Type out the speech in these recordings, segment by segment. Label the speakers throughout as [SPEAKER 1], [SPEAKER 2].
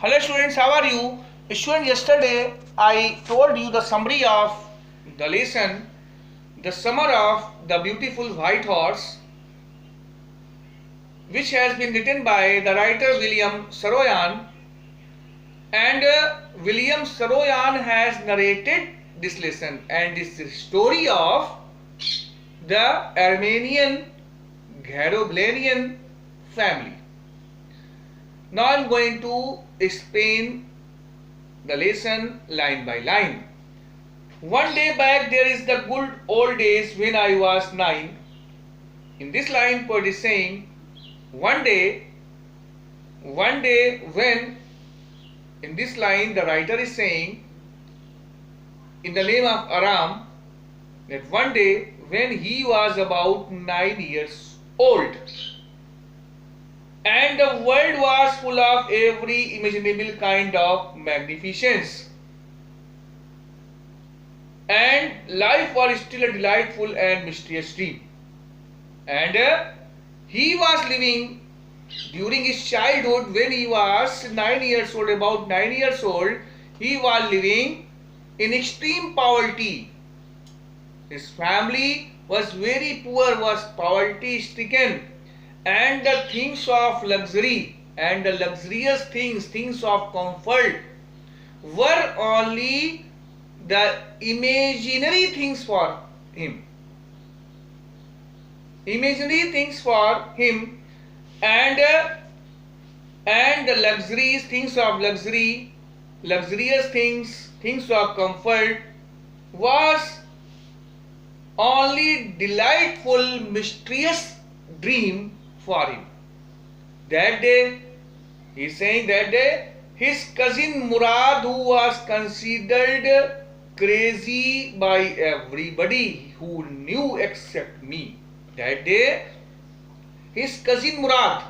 [SPEAKER 1] Hello students, how are you? Student, yesterday I told you the summary of the lesson, the summer of the beautiful white horse, which has been written by the writer William Saroyan, and William Saroyan has narrated this lesson, and this is the story of the Armenian Gheroblanian family. Now I am going to explain the lesson line by line. One day back, there is the good old days when I was 9. In this line, poet is saying, one day when, in this line the writer is saying, in the name of Aram, that one day when he was about 9 years old, and the world was full of every imaginable kind of magnificence, and life was still a delightful and mysterious dream. And he was living during his childhood, when he was 9 years old, about 9 years old, he was living in extreme poverty. His family was very poor, was poverty stricken, and the things of luxury and the luxurious things of comfort, were only the imaginary things for him. Imaginary things for him, and the luxuries, things of luxury, luxurious things of comfort, was only delightful, mysterious dream for him. That day, he is saying, that day, his cousin Murad, who was considered crazy by everybody who knew except me, that day, his cousin Murad,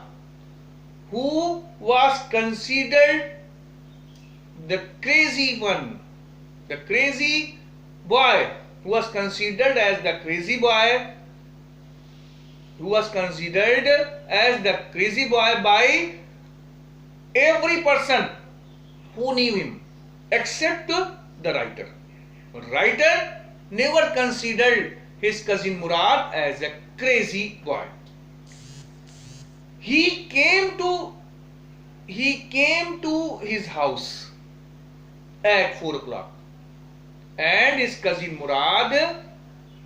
[SPEAKER 1] who was considered the crazy one, the crazy boy, who was considered as the crazy boy, who was considered as the crazy boy by every person who knew him except the writer. But writer never considered his cousin Murad as a crazy boy. He came to his house at 4 o'clock, and his cousin Murad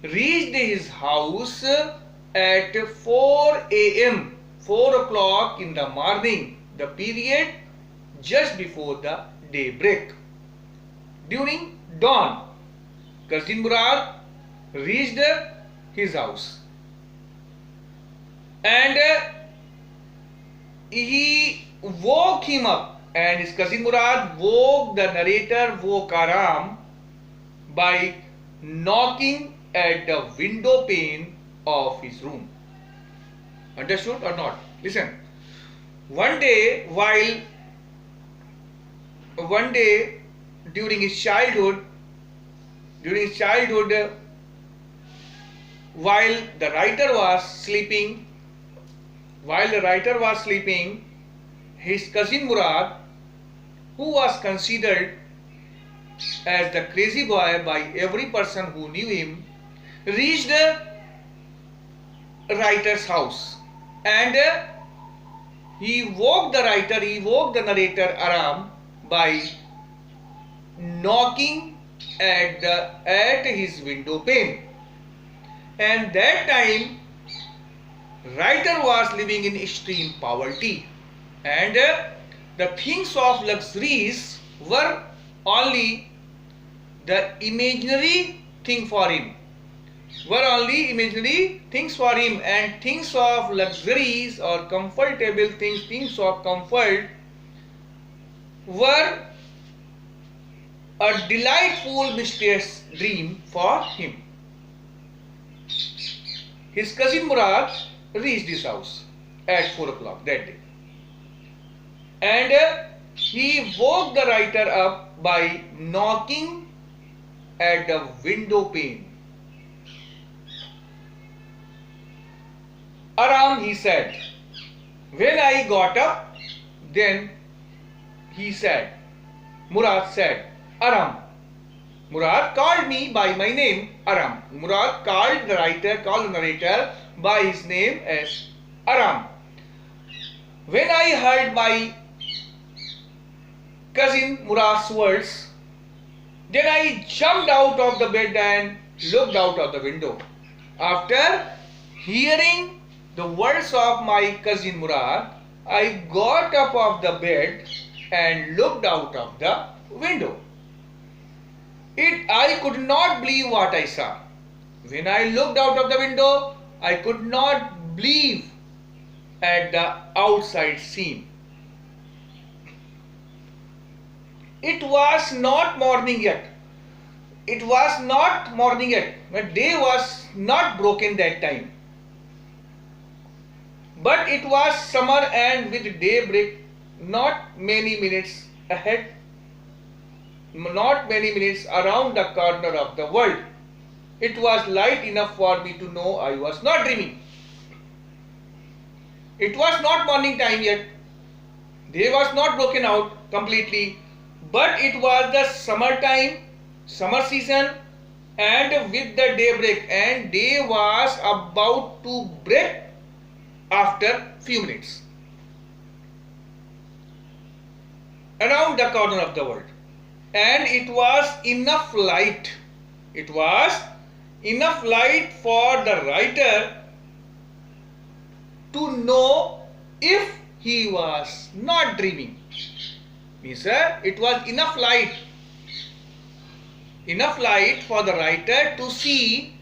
[SPEAKER 1] reached his house at 4 a.m., 4 o'clock in the morning, the period just before the daybreak. During dawn, cousin Murad reached his house, and he woke him up, and his cousin Murad woke the narrator, woke Aram, by knocking at the window pane of his room. Understood or not? Listen. One day during his childhood, while the writer was sleeping, his cousin Murad, who was considered as the crazy boy by every person who knew him, reached the writer's house, and he woke the narrator Aram by knocking at his window pane. And that time, writer was living in extreme poverty, and the things of luxuries were only the imaginary thing for him, and things of luxuries or comfortable things of comfort, were a delightful, mysterious dream for him. His cousin Murad reached his house at 4 o'clock that day, and he woke the writer up by knocking at the window pane. Aram, he said, when I got up, then he said, Murad said, Aram. Murad called me by my name, Aram. Murad called the narrator by his name as Aram. When I heard my cousin Murad's words, then I jumped out of the bed and looked out of the window. After hearing the words of my cousin Murad, I got up of the bed and looked out of the window. I could not believe what I saw. When I looked out of the window, I could not believe at the outside scene. It was not morning yet. It was not morning yet. The day was not broken that time. But it was summer, and with daybreak not many minutes ahead, not many minutes around the corner of the world. It was light enough for me to know I was not dreaming. It was not morning time yet. Day was not broken out completely, but it was the summer time, summer season, and with the daybreak, and day was about to break after few minutes around the corner of the world. And it was enough light. It was enough light for the writer to know if he was not dreaming. Means it was enough light for the writer to see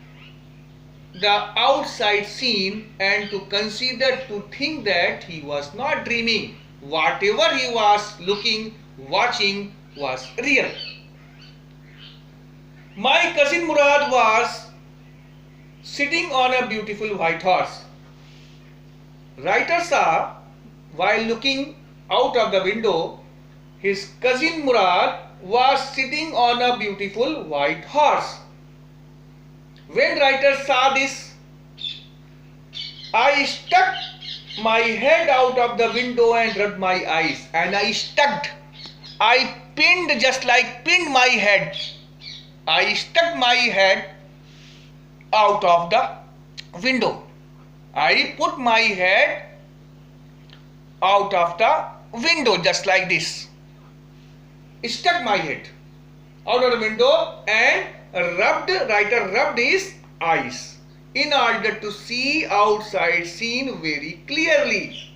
[SPEAKER 1] the outside scene and to consider, to think that he was not dreaming. Whatever he was looking, watching was real. My cousin Murad was sitting on a beautiful white horse. Writer saw, while looking out of the window, his cousin Murad was sitting on a beautiful white horse. When writer saw this, I stuck my head out of the window and rubbed my eyes. And I pinned, just like pinned my head. I stuck my head out of the window. I put my head out of the window just like this. Stuck my head out of the window and writer rubbed his eyes in order to see outside scene very clearly.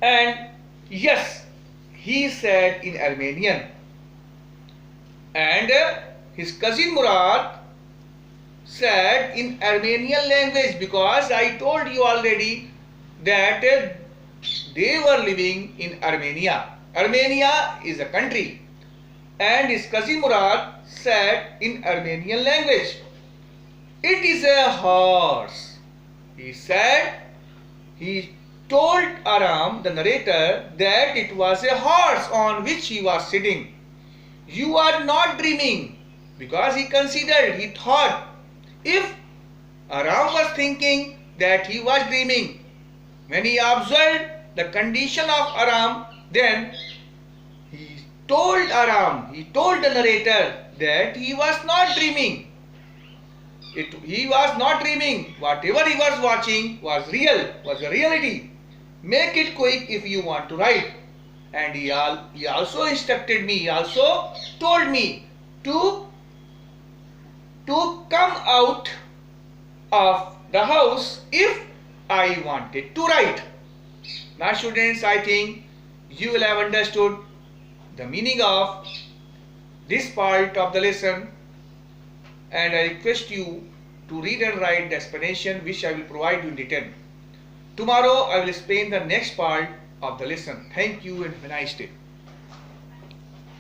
[SPEAKER 1] And yes, he said in Armenian. And his cousin Murad said in Armenian language, because I told you already that they were living in Armenia. Armenia is a country. And his cousin Murad said in Armenian language, "It is a horse." He said, he told Aram, the narrator, that it was a horse on which he was sitting. You are not dreaming, because he considered, he thought, if Aram was thinking that he was dreaming, when he observed the condition of Aram, then he told the narrator that he was not dreaming. He was not dreaming. Whatever he was watching was real, was a reality. Make it quick if you want to write. And he also instructed me, he also told me to come out of the house if I wanted to write. Now students, I think you will have understood the meaning of this part of the lesson, and I request you to read and write the explanation which I will provide you in written. Tomorrow I will explain the next part of the lesson. Thank you and have a nice day.